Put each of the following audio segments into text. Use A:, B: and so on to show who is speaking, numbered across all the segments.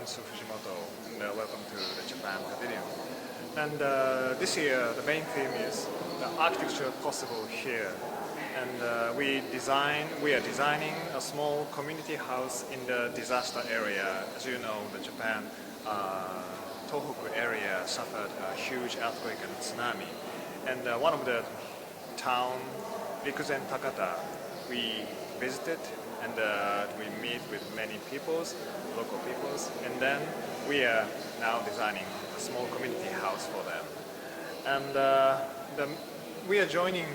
A: Su Fujimoto, and welcome to the Japan Pavilion. And this year the main theme is the architecture possible here. And we are designing a small community house in the disaster area. As you know, the Japan Tohoku area suffered a huge earthquake and tsunami. And one of the town, Rikuzen Takata, we visited and we meet with many local peoples, and then we are now designing a small community house for them. And we are joining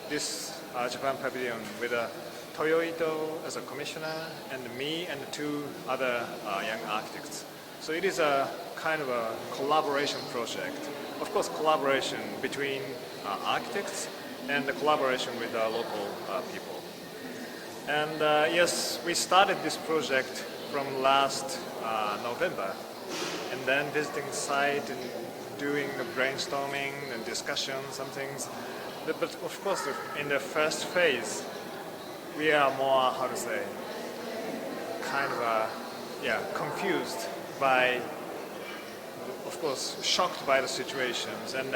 A: this Japan Pavilion with Toyo Ito as a commissioner, and me and two other young architects. So it is a kind of a collaboration project. Of course, collaboration between architects and the collaboration with local people. And yes, we started this project from last November, and then visiting site and doing the brainstorming and discussion, some things. But of course, in the first phase, we are more, how to say, kind of confused by, of course, shocked by the situations, and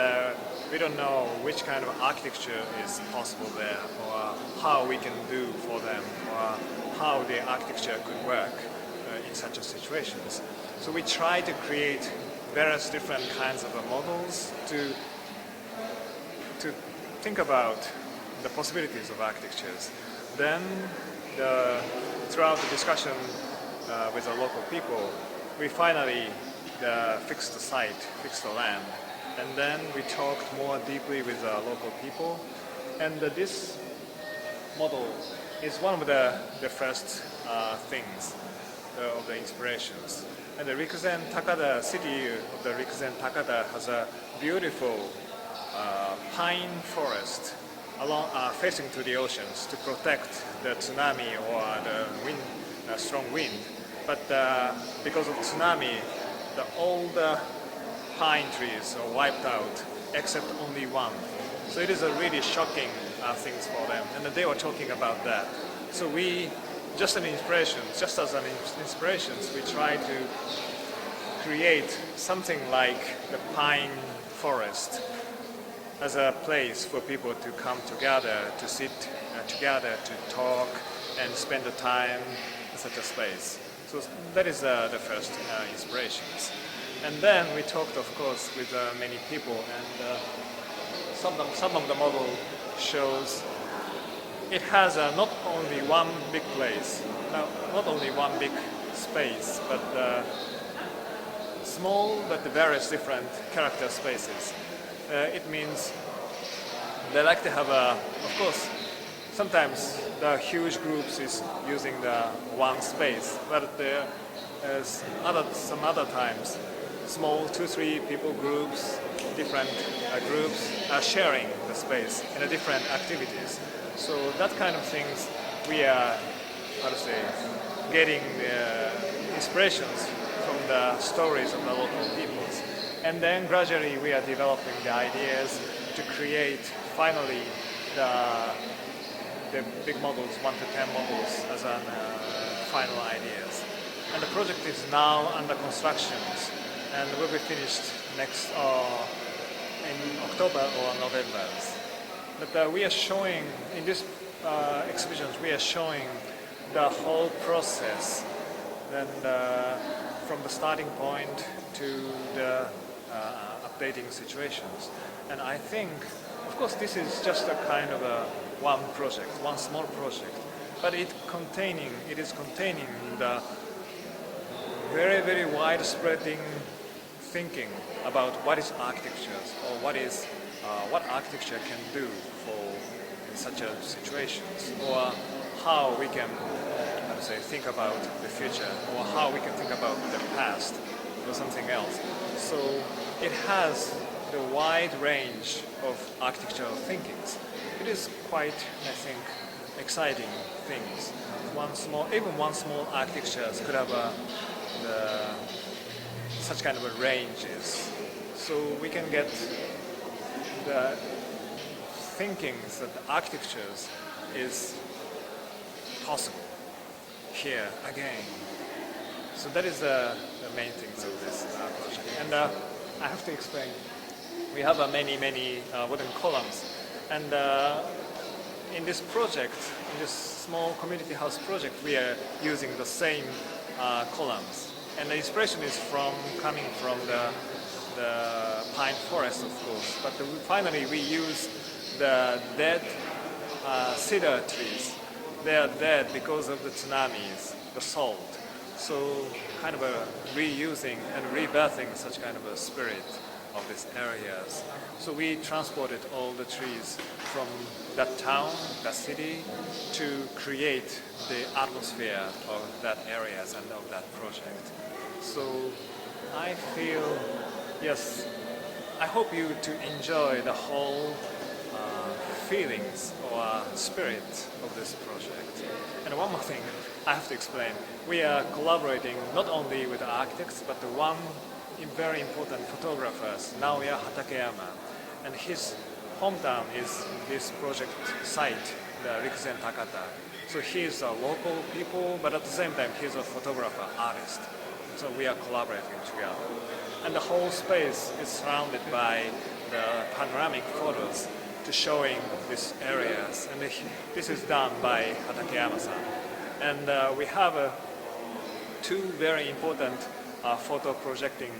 A: we don't know which kind of architecture is possible there, or how we can do for them, or how the architecture could work in such a situations. So we try to create various different kinds of models to think about the possibilities of architectures. Then, throughout the discussion with the local people, we finally fixed the site, fixed the land, and then we talked more deeply with the local people. And this model is one of the first things of the inspirations. And the Rikuzen Takata, city of the Rikuzen Takata has a beautiful pine forest along, facing to the oceans to protect the tsunami or the wind, strong wind. But because of tsunami, all the pine trees are wiped out except only one. So it is a really shocking things for them, and they were talking about that. So we, just as an inspiration, we try to create something like the pine forest as a place for people to come together, to sit together, to talk and spend the time in such a space. So that is the first inspirations. And then we talked, of course, with many people, and some of the model shows it has not only one big place, not only one big space, but small but various different character spaces. It means they like to have of course, sometimes the huge groups is using the one space, but there is some other times small 2-3 people groups, different groups are sharing the space in different activities. So that kind of things we are, how to say, getting the inspirations from the stories of the local peoples. And then gradually we are developing the ideas to create finally the big models, 1 to 10 models as final ideas. And the project is now under construction and will be finished next in October or November. But we are showing, in this exhibitions, we are showing the whole process, and from the starting point to the updating situations. And I think, of course, this is just a kind of one project, one small project, but it is containing the very, very widespreading thinking about what is architecture, or what architecture can do in such a situations, or how we can, think about the future, or how we can think about the past, or something else. So it has the wide range of architectural thinkings. It is quite, I think, exciting things. Even one small architecture could have such kind of ranges. So we can get the thinkings that the architectures is possible here again. So that is the main things of this project. And I have to explain. We have many wooden columns, and in this project, in this small community house project, we are using the same columns, and the inspiration is coming from the pine forest, of course. But finally, we use the dead cedar trees. They are dead because of the tsunamis, the salt. So kind of reusing and rebirthing such kind of a spirit of these areas. So we transported all the trees from that town, that city, to create the atmosphere of that areas and of that project. So I feel, yes, I hope you to enjoy the whole feelings or spirit of this project. And one more thing I have to explain. We are collaborating not only with architects, but the one very important photographers, Naoya Hatakeyama, and his hometown is this project site, the Rikuzen Takata. So he is a local people, but at the same time he's a photographer, artist. So we are collaborating together. And the whole space is surrounded by the panoramic photos to showing these areas. And this is done by Hatakeyama-san. And we have two very important photo projecting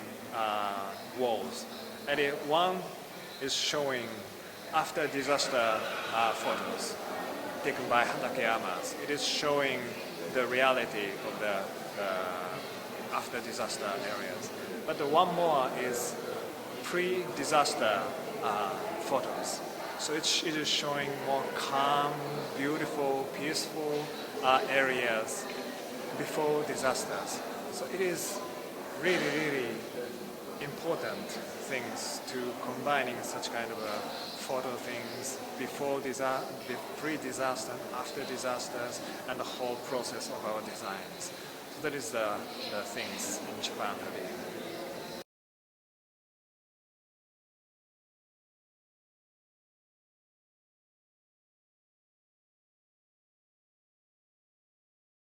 A: walls. And one is showing after disaster photos taken by Hatakeyama. It is showing the reality of the after disaster areas. But the one more is pre-disaster photos. So it is showing more calm, beautiful, peaceful areas before disasters. So it is really important things to combining such kind of photo things before pre-disaster, after disasters, and the whole process of our designs. So that is the things in Japan.